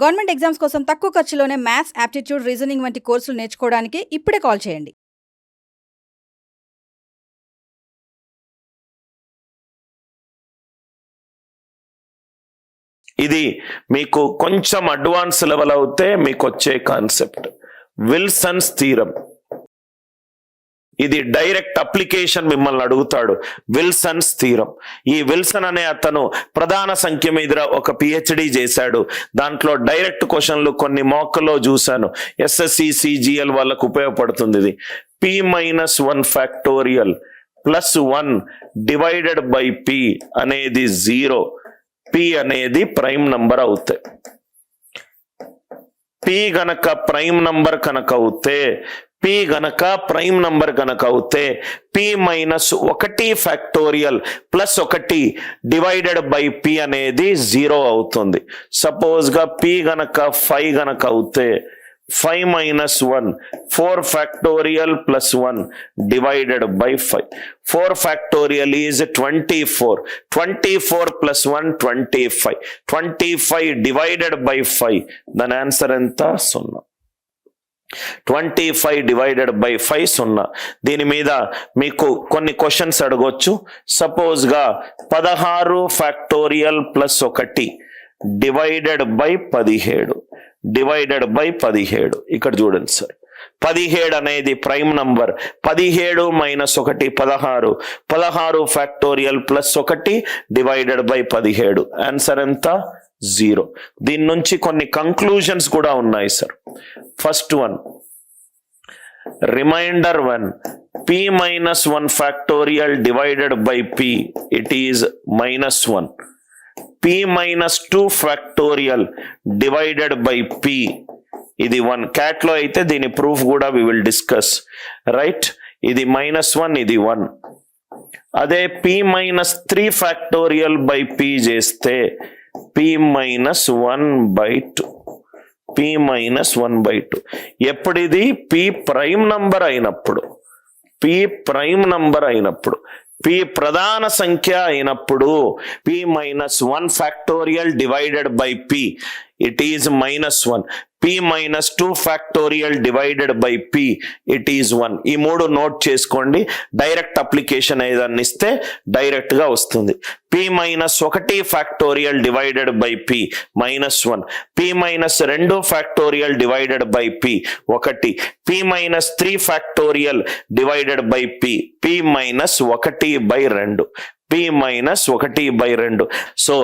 Government exams కోసం తక్కువ ఖర్చులోనే maths, aptitude, reasoning వంటి కోర్సులు నేర్చుకోవడానికి ఇప్పుడే కాల్ చేయండి. ఇది మీకు కొంచెం అడ్వాన్స్ లెవెల్ అవుతే మీకు వచ్చే కాన్సెప్ట్ విల్సన్స్ థీరం. ఇది డైరెక్ట్ అప్లికేషన్ మిమ్మల్ని అడుగుతాడు, విల్సన్స్ థీరం. ఈ విల్సన్ అనే అతను ప్రధాన సంఖ్య మీద ఒక పిహెచ్డి చేశాడు. దాంట్లో డైరెక్ట్ క్వశ్చన్లు కొన్ని మోక్కలో చూశాను. ఎస్ఎస్సి సిజిఎల్ వాళ్ళకు ఉపయోగపడుతుంది. ఇది p-1 factorial plus 1 divided by p అనేది 0. p అనేది ప్రైమ్ నంబర్ అవుతాయి. p గనక ప్రైమ్ నంబర్ కనుక అవుతే p-1 factorial plus 1 divided by p అనేది 0 అవుతుంది. సపోజ్ గా p గనక 5 గనక అవుతే 5-1 4 factorial plus 1 divided by 5. 4 factorial is 24. 24 plus 1 25. 25 divided by 5. దాని ఆన్సర్ ఎంత? 0. 25 డివైడెడ్ బై 5 0. దీని మీద మీకు కొన్ని క్వశ్చన్స్ అడగొచ్చు. సపోజ్ గా 16 factorial plus 1 divided by 17 divided by 17. ఇక్కడ చూడండి సార్, 17 అనేది prime number. 17 minus 1 16. 16 factorial plus 1 divided by 17. Answer ఎంత? 0. దీని నుంచి కొన్ని కంక్లూజన్స్ కూడా ఉన్నాయి sir. First one, remainder 1 p-1 factorial divided by p, it is -1. p-2 factorial divided by p, ఇది 1. క్యాట్ లో అయితే దీని ప్రూఫ్ కూడా వి విల్ డిస్కస్, రైట్? ఇది -1, ఇది 1. అదే p-3 ఫ్యాక్టోరియల్ బై p చేస్తే p-1/2. p-1/2 ఎప్పుడిది? p prime number అయినప్పుడు. p ప్రధాన సంఖ్య అయినప్పుడు p-1 factorial divided by p, it is -1. p-2 factorial divided by p, it is 1. ఈ 3 నోట్ చేసుకోండి. డైరెక్ట్ అప్లికేషన్ ఏదన్నా ఇస్తే డైరెక్ట్ గా వస్తుంది. p-1 factorial divided by p -1. p-2 factorial divided by p 1. p-3 factorial divided by p p-1/2. p-1/2. So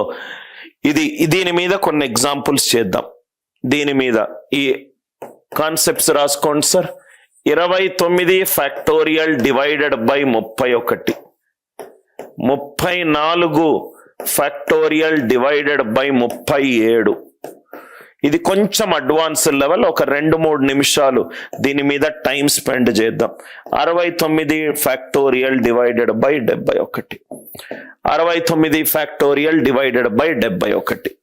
దీని మీద కొన్ని examples చేద్దాం. దీని మీద ఈ కాన్సెప్ట్స్ రాసుకోండి sir. 29 factorial divided by 31. 34 factorial divided by 37. ఇది కొంచెం అడ్వాన్స్ లెవెల్. ఒక 2-3 నిమిషాలు దీని మీద టైం స్పెండ్ చేద్దాం. 69 factorial divided by 71. 69 factorial divided by 71.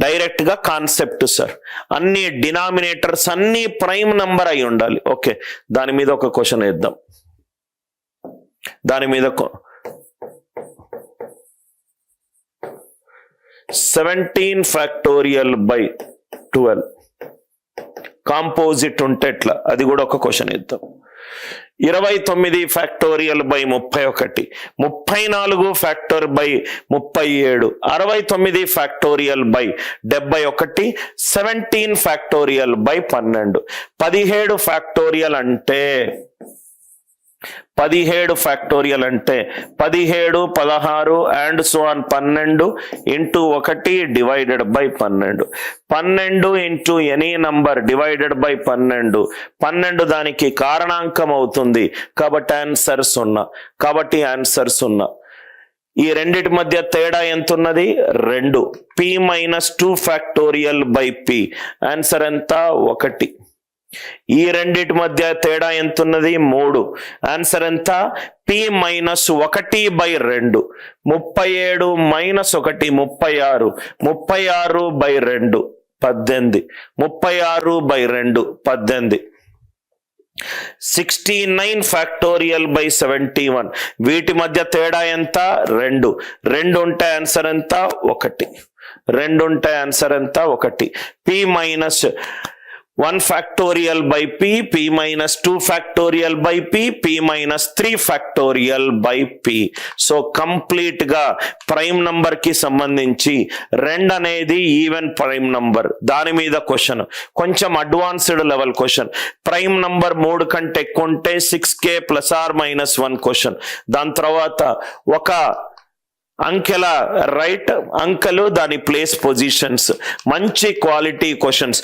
Direct గా కాన్సెప్ట్ సార్. అన్ని డినామినేటర్స్ అన్ని ప్రైమ్ నంబర్ అయి ఉండాలి. ఓకే, దాని మీద ఒక క్వశ్చన్ వేద్దాం. దాని మీద 17 ఫ్యాక్టోరియల్ బై 12 కాంపోజిట్ ఉంటే ఎట్లా, అది కూడా ఒక క్వశ్చన్ వేద్దాం. 29 factorial by 31. 34 factor by 37. 69 factorial by 71. 17 factorial by 12. 17 factorial అంటే 17 ఫ్యాక్టోరియల్ అంటే 17, 16 and so on 12 into 1 divided by 12. 12 into any number divided by 12. 12 దానికి కారణాంకం అవుతుంది కాబట్టి ఆన్సర్ 0. కాబట్టి ఆన్సర్ 0. ఈ రెండిటి మధ్య తేడా ఎంత ఉన్నది? 2. p-2 factorial by p, answer ఎంత? 1. ఈ రెండిటి మధ్య తేడా ఎంత ఉన్నది? 3. ఆన్సర్ ఎంత? p-1/2. 37 -1 36. 36/2 18. 36/2 18. 69 factorial by 71. వీటి మధ్య తేడా ఎంత? 2. 2 ఉంటే ఆన్సర్ ఎంత? 1. రెండు ఉంటాయి, ఆన్సర్ ఎంత? 1. p minus 1 factorial by p, p minus 2 factorial by p, p minus 3 factorial by p. So complete గా ప్రైమ్ నంబర్ కి సంబంధించి 2 అనేది ఈవెన్ ప్రైమ్ నంబర్, దాని మీద క్వశ్చన్ కొంచెం advanced level question. Prime number 3 కంటే ఎక్కువ ఉంటే 6k ±1 క్వశ్చన్. దాని తర్వాత ఒక అంకెల రైట్ అంకెలు, దాని ప్లేస్ పొజిషన్స్, మంచి క్వాలిటీ క్వశ్చన్స్.